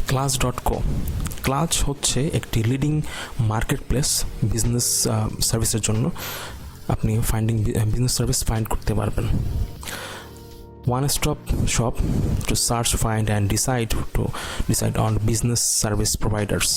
ক্লাচ.co clutch হচ্ছে একটি leading market place business সার্ভিসের জন্য। আপনি বিজনেস সার্ভিস ফাইন্ড করতে পারবেন। One stop shop to search, find and decide on business service providers.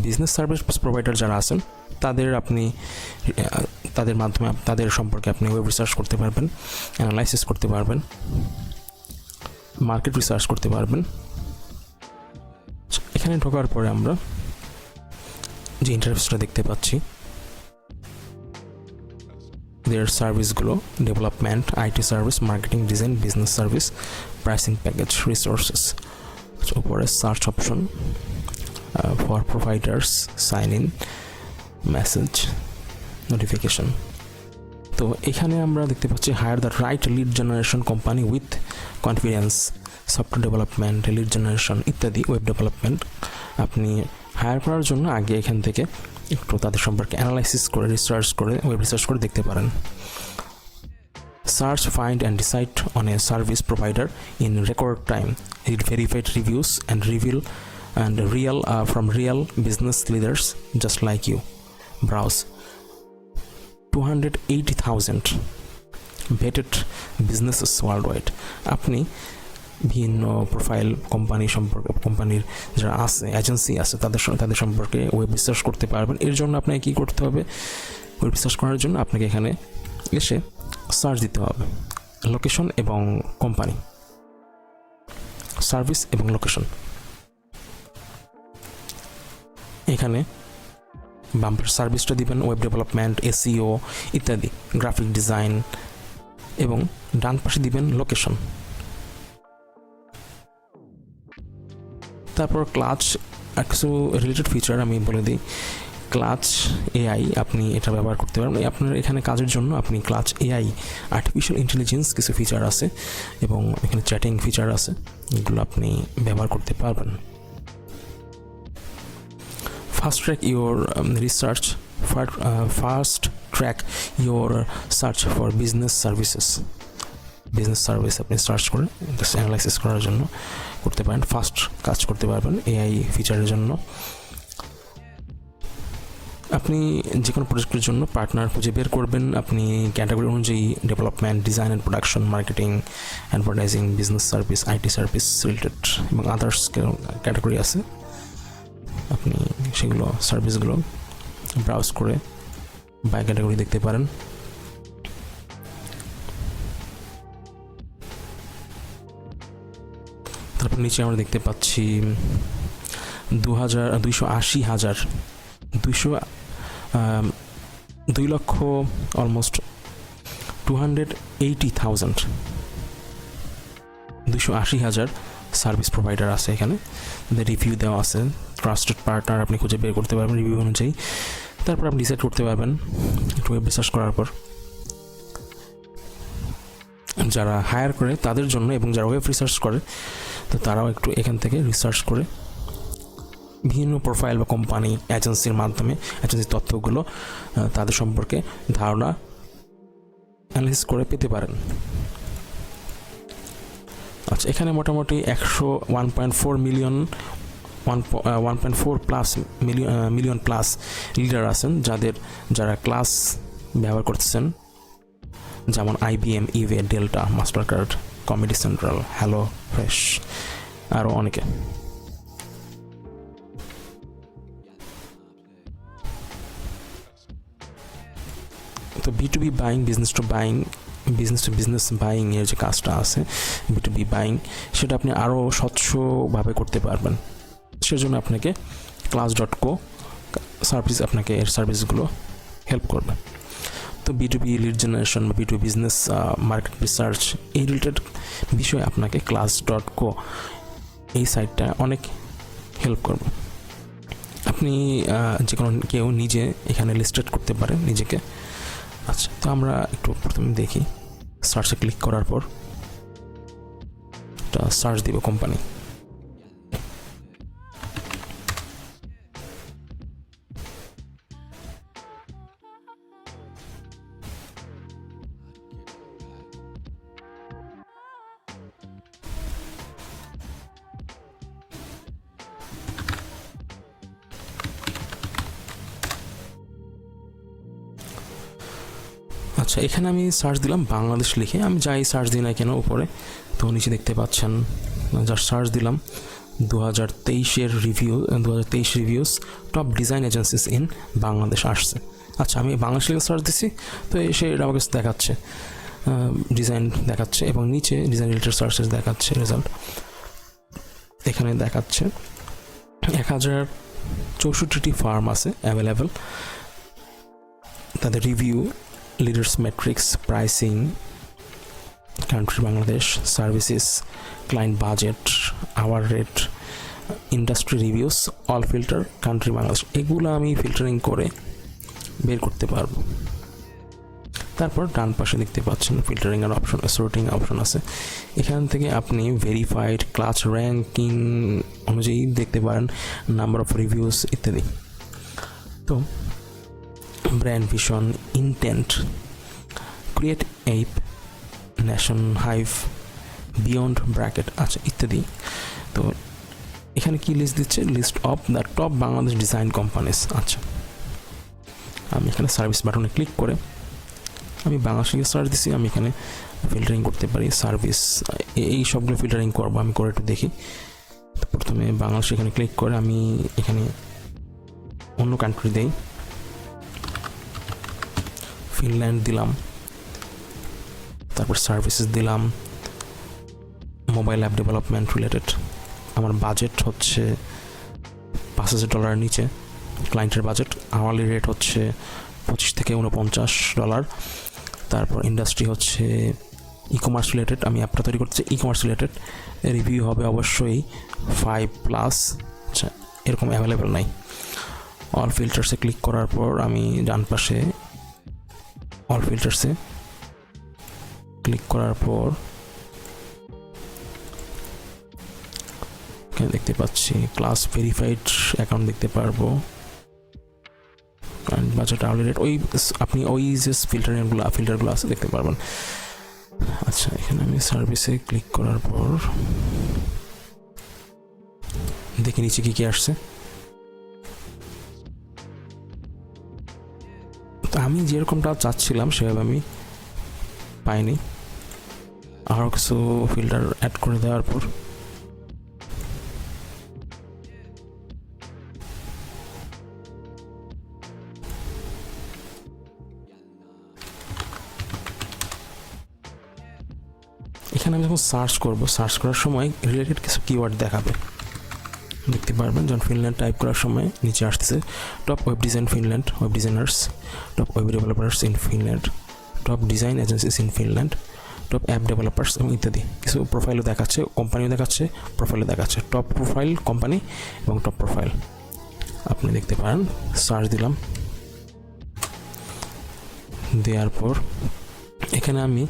Business service provider যারা আছেন তাদের মাধ্যমে তাদের সম্পর্কে আপনি ওয়েব রিসার্চ করতে পারবেন, অ্যানালাইসিস করতে পারবেন, মার্কেট রিসার্চ করতে পারবেন। এখানে ঢোকার পরে আমরা যে ইন্টারফেসটা দেখতে পাচ্ছি, দের সার্ভিসগুলো: development, IT service, marketing, design, business service, pricing, package, resources. উপরে search option, for providers, sign in, message, notification. তো এখানে আমরা দেখতে পাচ্ছি hire the right lead generation company with confidence, software development, lead generation ইত্যাদি, ওয়েব ডেভেলপমেন্ট। আপনি hire করার জন্য আগে এখান থেকে একটু তাদের সম্পর্কে অ্যানালাইসিস করে, ওয়েব রিসার্চ করে দেখতে পারেন। Search, find and decide on a service provider in record time, read verified reviews and real from real business leaders just like you. Browse 280,000 vetted businesses worldwide. আপনি ভিন্ন প্রোফাইল কোম্পানির যারা আছে, agency আছে, তাদের সম্পর্কে ওয়েব রিসার্চ করতে পারবেন। এর জন্য আপনাকে কী করতে হবে? ওয়েব রিসার্চ করার জন্য আপনাকে এখানে এসে সার্চ দিতে হবে, লোকেশন এবং কোম্পানি, সার্ভিস এবং লোকেশন। এখানে বাম্পার সার্ভিসটা দিবেন, ওয়েব ডেভেলপমেন্ট, এসইও ইত্যাদি, গ্রাফিক ডিজাইন, এবং ডান পাশে দিবেন লোকেশন। তারপর ক্লাচ কিছু রিলেটেড ফিচার আমি বলে দিই। ক্লাচ এআই, আপনি এটা ব্যবহার করতে পারবেন। আপনার এখানে কাজের জন্য আপনি ক্লাচ এআই, আর্টিফিশিয়াল ইন্টেলিজেন্স কিছু ফিচার আছে এবং এখানে চ্যাটিং ফিচার আছে, এগুলো আপনি ব্যবহার করতে পারবেন। Fast track your research. Fast track your search for business services. Business service আপনি সার্চ করে অ্যানালাইসিস করার জন্য করতে পারেন, ফাস্ট কাজ করতে পারবেন এআই ফিচারের জন্য। আপনি যে কোনো প্রজেক্টের জন্য পার্টনার খুঁজে বের করবেন। আপনি ক্যাটাগরি অনুযায়ী development, design and production, marketing, advertising, business service, IT service related এবং আদার্স ক্যাটাগরি আছে। আপনি সেগুলো সার্ভিসগুলো ব্রাউজ করে বাই ক্যাটাগরি দেখতে পারেন। তারপর নিচে আমরা দেখতে পাচ্ছি 280,000 সার্ভিস প্রোভাইডার আছে এখানে, রিভিউ দেওয়া আছে, ট্রাস্টেড পার্টনার আপনি খুঁজে বের করতে পারবেন রিভিউ অনুযায়ী। তারপর আপনি ডিসাইড করতে পারবেন একটু ওয়েব রিসার্চ করার পর যারা হায়ার করে তাদের জন্য, এবং যারা ওয়েব রিসার্চ করে তো তারাও একটু এখান থেকে রিসার্চ করে বিভিন্ন প্রোফাইল বা কোম্পানি, এজেন্সির মাধ্যমে এজেন্সির তথ্যগুলো তাদের সম্পর্কে ধারণা অ্যানালাইসিস করে পেতে পারেন। আচ্ছা, এখানে মোটামুটি 1.4 মিলিয়ন প্লাস লিডার আছেন যারা ক্লাস ব্যবহার করতেছেন, যেমন IBM, eBay, Delta, Mastercard, Comedy Central, Hello Fresh, আরও অনেকে। তো B2B buying, business to business buying এর যে কাজটা আছে, B2B বাইং, সেটা আপনি আরও স্বচ্ছভাবে করতে পারবেন। সেজন্য আপনাকে ক্লাচ.co সার্ভিস আপনাকে এর সার্ভিসগুলো হেল্প করবে। তো B2B লিড জেনারেশন বা B2B বিজনেস মার্কেট রিসার্চ এই রিলেটেড বিষয়ে আপনাকে ক্লাচ.co এই সাইটটা অনেক হেল্প করবে। আপনি যে কোনো কেউ নিজে এখানে লিস্টেড করতে পারেন নিজেকে। আচ্ছা, তো আমরা একটু প্রথমে দেখি, সার্চে ক্লিক করার পর একটা সার্চ দিব কোম্পানি। আচ্ছা, এখানে আমি সার্চ দিলাম বাংলাদেশ লিখে, আমি যাই সার্চ দিই না কেন উপরে, তো নিচে দেখতে পাচ্ছেন জাস্ট সার্চ দিলাম 2023 review, 2023 reviews top design agencies in Bangladesh আসছে। আচ্ছা, আমি বাংলাদেশ লিখে সার্চ দিচ্ছি, তো এসে এটা আমার কাছে দেখাচ্ছে, ডিজাইন দেখাচ্ছে, এবং নিচে ডিজাইন রিলেটেড সার্চেস দেখাচ্ছে রেজাল্ট। এখানে দেখাচ্ছে 1064টি ফার্ম আছে অ্যাভেলেবেল, তাদের review, leaders matrix, pricing, country Bangladesh, services, client budget, hour rate, industry reviews, all filter, country Bangladesh, এগুলো আমি ফিল্টারিং করে বের করতে পারবো। তারপর ডান পাশে দেখতে পাচ্ছেন ফিল্টারিং এর অপশন, সর্টিং অপশন আছে। এখান থেকে আপনি ভেরিফাইড, ক্লাস র্যাঙ্কিং অনুযায়ী দেখতে পারেন, নাম্বার অফ রিভিউস ইত্যাদি। তো brand vision, intent, create ape, nation hive, beyond bracket, আচ্ছা ইত্যাদি। তো এখানে কি লিস্ট দিচ্ছে, list of the top Bangladesh design companies. আচ্ছা, আমি এখানে সার্ভিস বাটনে ক্লিক করে আমি বাংলাদেশে সার্চ দিছি, আমি এখানে ফিল্টারিং করতে পারি, সার্ভিস, এই সবগুলো ফিল্টারিং করবো, আমি করে একটু দেখি। প্রথমে বাংলাদেশ এখানে ক্লিক করে আমি এখানে অন্য কান্ট্রি দেই, ফিনল্যান্ড দিলাম, তারপর সার্ভিসেস দিলাম, মোবাইল অ্যাপ ডেভেলপমেন্ট রিলেটেড, আমার বাজেট হচ্ছে $5,000 নিচে, ক্লায়েন্টের বাজেট, আওয়ারলি রেট হচ্ছে $25 থেকে $49। তারপর ইন্ডাস্ট্রি হচ্ছে ই কমার্স রিলেটেড, আমি অ্যাপটা তৈরি করতে চাই ই কমার্স রিলেটেড, রিভিউ হবে অবশ্যই 5+। আচ্ছা, এরকম অ্যাভেলেবেল নাই। অল ফিল্টার্সে ক্লিক করার পর আমি ডান পাশে অল ফিল্টার্সে ক্লিক করার পর এখানে দেখতে পাচ্ছি ক্লাস ভেরিফাইড অ্যাকাউন্ট দেখতে পারবো, বাজেট, আওয়ারলি রেট, ওই আপনি ওই যে ফিল্টারগুলো আছে দেখতে পারবেন। আচ্ছা, এখানে আমি সার্ভিসে ক্লিক করার পর দেখে নিচে কি আসছে। তো আমি যেরকমটা চাচ্ছিলাম সেভাবে আমি পাইনি, আরও কিছু ফিল্টার অ্যাড করে দেওয়ার পর এখানে আমি যখন সার্চ করব, সার্চ করার সময় রিলেটেড কিছু কিওয়ার্ড দেখাবে, দেখতে পারবেন। যখন ফিনল্যান্ড টাইপ করার সময় নিচে আসতেছে top web design Finland, web designers, top web developers in Finland, top design agencies in Finland, top app developers এবং ইত্যাদি। কিছু প্রোফাইলও দেখাচ্ছে, কোম্পানিও দেখাচ্ছে, প্রোফাইলও দেখাচ্ছে, টপ প্রোফাইল কোম্পানি এবং টপ প্রোফাইল আপনি দেখতে পারেন। সার্চ দিলাম, দেওয়ার পর এখানে আমি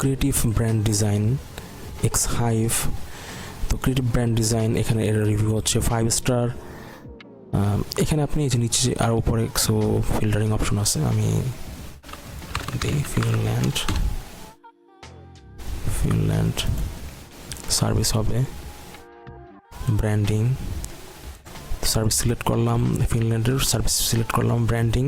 creative brand design, x hive, তো ক্রিয়েটিভ ব্র্যান্ড ডিজাইন এখানে এর রিভিউ হচ্ছে 5 এখানে আপনি এই যে নিচে আর উপরে কিছু ফিল্টারিং অপশন আছে, আমি দিই ফিনল্যান্ড, সার্ভিস হবে ব্র্যান্ডিং, সার্ভিস সিলেক্ট করলাম, ফিনল্যান্ডের সার্ভিস সিলেক্ট করলাম, ব্র্যান্ডিং।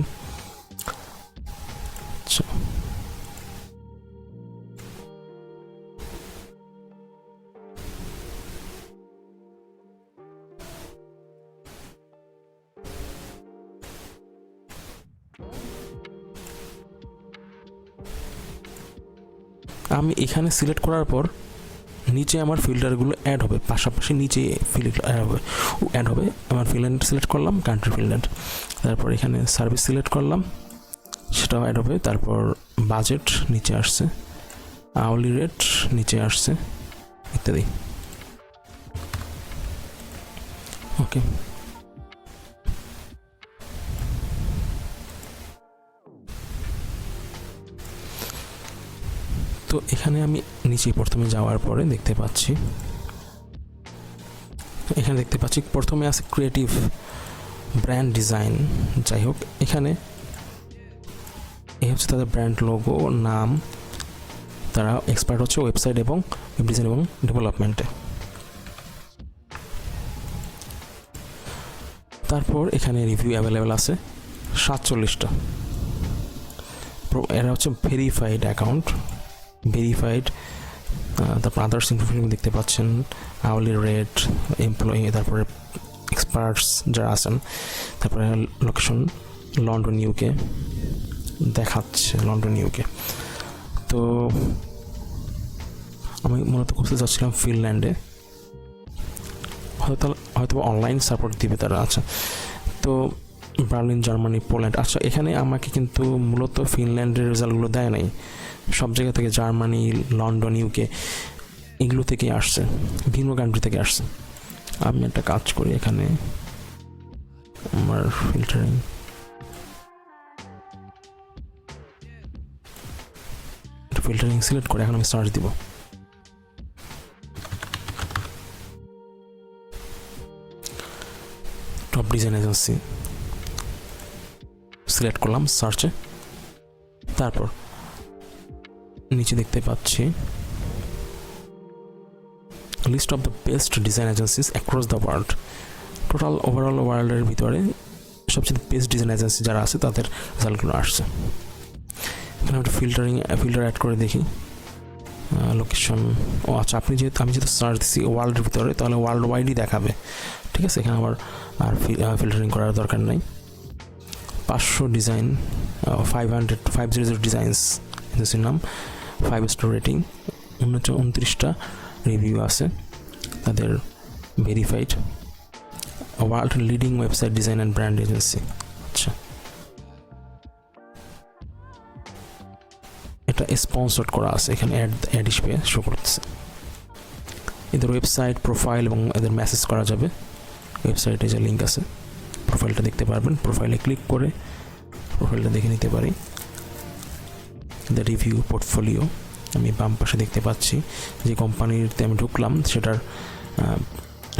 আমি এখানে সিলেক্ট করার পর নিচে আমার ফিল্টারগুলো অ্যাড হবে, পাশাপাশি নিচে ফিল্টার অ্যাড হবে। আমার ফিনল্যান্ড সিলেক্ট করলাম, কান্ট্রি ফিনল্যান্ড, তারপর এখানে সার্ভিস সিলেক্ট করলাম, সেটাও অ্যাড হবে। তারপর বাজেট নিচে আসছে, আওয়ারলি রেট নিচে আসছে, ইত্যাদি। ওকে, তো এখানে আমি নিচে প্রথমে যাওয়ার পরে দেখতে পাচ্ছি, এখানে দেখতে পাচ্ছি প্রথমে আছে ক্রিয়েটিভ ব্র্যান্ড ডিজাইন। যাই হোক, এখানে এই হচ্ছে তাদের ব্র্যান্ড লোগো, নাম, তারা এক্সপার্ট হচ্ছে ওয়েবসাইট এবং ওয়েব ডিজাইন এবং ডেভেলপমেন্টে। তারপর এখানে রিভিউ অ্যাভেলেবেল আছে 47টা। এরা হচ্ছে ভেরিফাইড অ্যাকাউন্ট, ভেরিফাইড। তারপর আদার্স ইনফরমেশন দেখতে পাচ্ছেন, আওয়ারলি রেট, এমপ্লয়ি, তারপরে এক্সপার্টস যারা আছেন, তারপরে লোকেশন লন্ডন ইউকে দেখাচ্ছে, লন্ডন ইউকে। তো আমি মূলত খুঁজতে চাচ্ছিলাম ফিনল্যান্ডে, হয়তো অনলাইন সাপোর্ট দিবে তারা। আচ্ছা, তো বার্লিন, জার্মানি, পোল্যান্ড। আচ্ছা, এখানে আমাকে কিন্তু মূলত ফিনল্যান্ডের রেজাল্টগুলো দেয় নাই, সব জায়গা থেকে জার্মানি, লন্ডন, ইউকে এগুলো থেকে আসছে, ভিন্ন কান্ট্রি থেকে আসছে। আমি একটা কাজ করি, এখানে আমার ফিল্টারিং সিলেক্ট করে এখন আমি সার্চ দিব। টপ ডিজাইন এজেন্সি সিলেক্ট করলাম সার্চে। তারপর নিচে দেখতে পাচ্ছি list of the best design agencies across the world. Total overall ওয়ার্ল্ডের ভিতরে সবচেয়ে বেস্ট ডিজাইন এজেন্সি যারা আছে তাদের রেজাল্টগুলো আসছে। এখানে একটা ফিল্টার অ্যাড করে দেখি, লোকেশন। ও আচ্ছা, আমি যেহেতু সার্চ দিচ্ছি ওয়ার্ল্ডের ভিতরে, তাহলে ওয়ার্ল্ড ওয়াইডই দেখাবে। ঠিক আছে, এখানে আমার আর ফিল্টারিং করার দরকার নাই। 500 ডিজাইন, 500 ডিজাইনস এজেন্সির নাম, 5 স্টার রেটিং, 29টা রিভিউ আছে, তাদের verified, world leading website design and brand agency. আচ্ছা, এটা স্পন্সর্ড করা আছে, এখানে অ্যাড হিসেবে শো করতেছে। এদের ওয়েবসাইট, প্রোফাইল এবং এদের মেসেজ করা যাবে। ওয়েবসাইটে যে লিঙ্ক আছে, প্রোফাইলটা দেখতে পারবেন। প্রোফাইলে ক্লিক করে প্রোফাইলটা দেখে নিতে পারি। দ্য রিভিউ, পোর্টফোলিও আমি বাম পাশে দেখতে পাচ্ছি। যে কোম্পানিতে আমি ঢুকলাম সেটার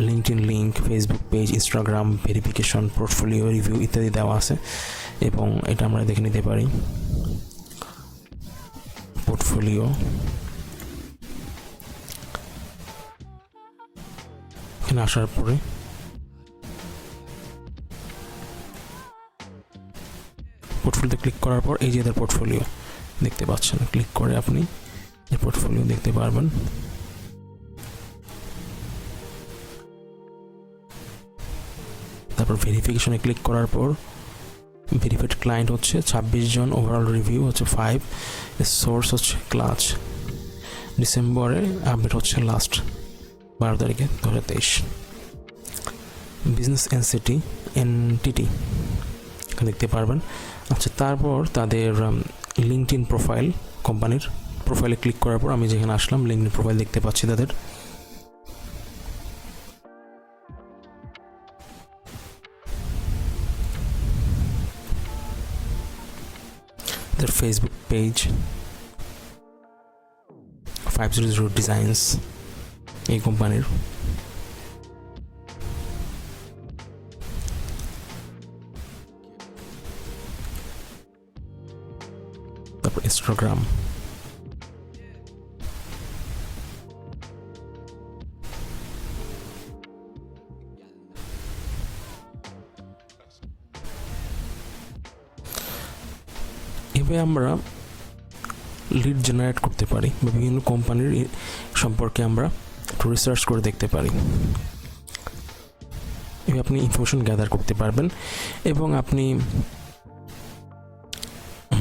LinkedIn link, Facebook page, Instagram verification, portfolio, review ইত্যাদি দেওয়া আছে, এবং এটা আমরা দেখে নিতে পারি। পোর্টফোলিও, এখানে আসার পরে পোর্টফোলিওতে ক্লিক করার পর এই যে এদের পোর্টফোলিও দেখতে পাচ্ছেন, ক্লিক করে আপনি এই পোর্টফোলিও দেখতে পারবেন। তারপর ভেরিফিকেশনে ক্লিক করার পর ভেরিফাইড ক্লায়েন্ট হচ্ছে 26 জন, ওভারঅল রিভিউ হচ্ছে 5, সোর্স হচ্ছে ক্লাচ, ডিসেম্বরে আপডেট হচ্ছে লাস্ট 12 তারিখে 2023। বিজনেস এনটিটি দেখতে পারবেন। আচ্ছা, তারপর তাদের লিঙ্কডইন প্রোফাইল, কোম্পানির প্রোফাইলে ক্লিক করার পর আমি যেখানে আসলাম লিঙ্কডইন প্রোফাইল দেখতে পাচ্ছি তাদের। ফেসবুক পেজ, 500 ডিজাইনস এই কোম্পানির। তারপর ইনস্টাগ্রাম, এভাবে আমরা লিড জেনারেট করতে পারি বা বিভিন্ন কোম্পানির সম্পর্কে আমরা একটু রিসার্চ করে দেখতে পারি। এভাবে আপনি ইনফরমেশন গ্যাদার করতে পারবেন, এবং আপনি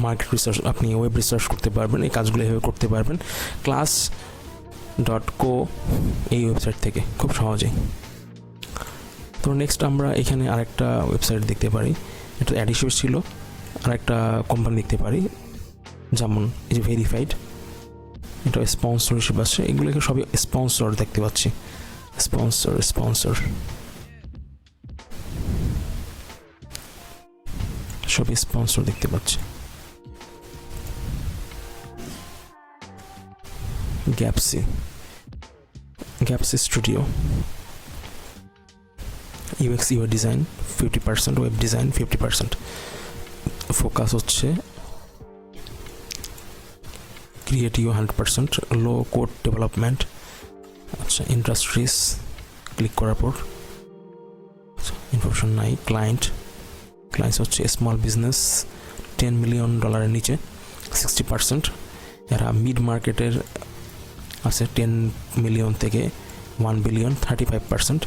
মার্কেট রিসার্চ, আপনি ওয়েব রিসার্চ করতে পারবেন। এই কাজগুলো এভাবে করতে পারবেন class.co এই ওয়েবসাইট থেকে খুব সহজেই। তো নেক্সট আমরা এখানে আরেকটা ওয়েবসাইট দেখতে পারি, এটা অ্যাড হিসেবে ছিল। আরেকটা কোম্পানি দেখতে পারি, যেমন এই যে ভেরিফাইড, এটা স্পন্সর হিসেবে আসছে। এগুলোকে সবই স্পন্সর দেখতে পাচ্ছি, স্পন্সর সবই স্পন্সর দেখতে পাচ্ছি। Gapsy studio, UX UI design 50%, web design 50%। Focus হচ্ছে ক্রিয়েটিভ 100%, লো কোড ডেভেলপমেন্ট। আচ্ছা, ইন্ডাস্ট্রিজ ক্লিক করার পর ইনফরমেশন নাই। ক্লায়েন্টস হচ্ছে স্মল বিজনেস $10 মিলিয়ন নিচে, 60%। এরা মিড মার্কেটের আছে 10 মিলিয়ন থেকে 1 বিলিয়ন 35%।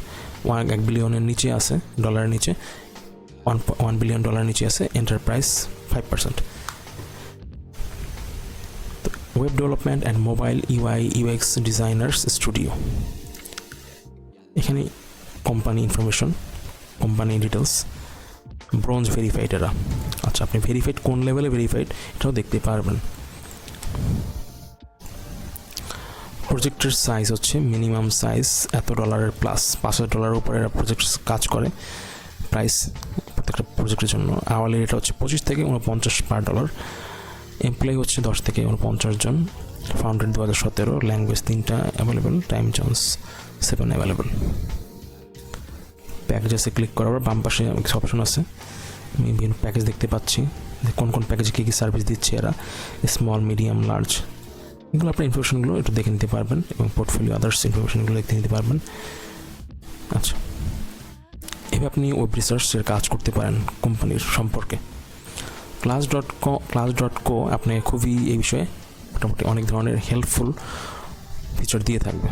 1 বিলিয়নের নিচে আছে, ডলারের নিচে 1 বিলিয়ন ডলার নিচে আছে enterprise 5%। Web development and mobile UI UX designers studio, এখানে company information, company details, bronze verified এরা। আচ্ছা, আপনি ভেরিফাইড কোন লেভেলে ভেরিফাইড এটাও দেখতে পারবেন। প্রজেক্টের সাইজ হচ্ছে মিনিমাম সাইজ এত ডলারের প্লাস, $5,000 উপরে এরা প্রজেক্ট কাজ করে। প্রাইস প্রত্যেকটা প্রজেক্টের জন্য আওয়ারলি রেট হচ্ছে 25 থেকে 49 পার ডলার। এমপ্লয়ি হচ্ছে 10 থেকে 49 জন। ফাউন্ডেড 2017। ল্যাঙ্গুয়েজ 3টা অ্যাভেলেবেল, টাইম জোনস 7 অ্যাভেলেবেল। প্যাকেজেসে ক্লিক করার পর বাম পাশে কিছু অপশন আছে, আমি বিভিন্ন প্যাকেজ দেখতে পাচ্ছি যে কোন কোন প্যাকেজে কী কী সার্ভিস দিচ্ছে এরা, স্মল, মিডিয়াম, লার্জ, এগুলো আপনার ইনফরমেশনগুলো একটু দেখে নিতে পারবেন এবং পোর্টফোলিও আদার্স ইনফরমেশনগুলো দেখে নিতে পারবেন। আচ্ছা, এভাবে আপনি ওয়েব রিসার্চের কাজ করতে পারেন কোম্পানির সম্পর্কে। ক্লাস.co আপনাকে খুবই এই বিষয়ে মোটামুটি অনেক ধরনের হেল্পফুল ফিচার দিয়ে থাকবে।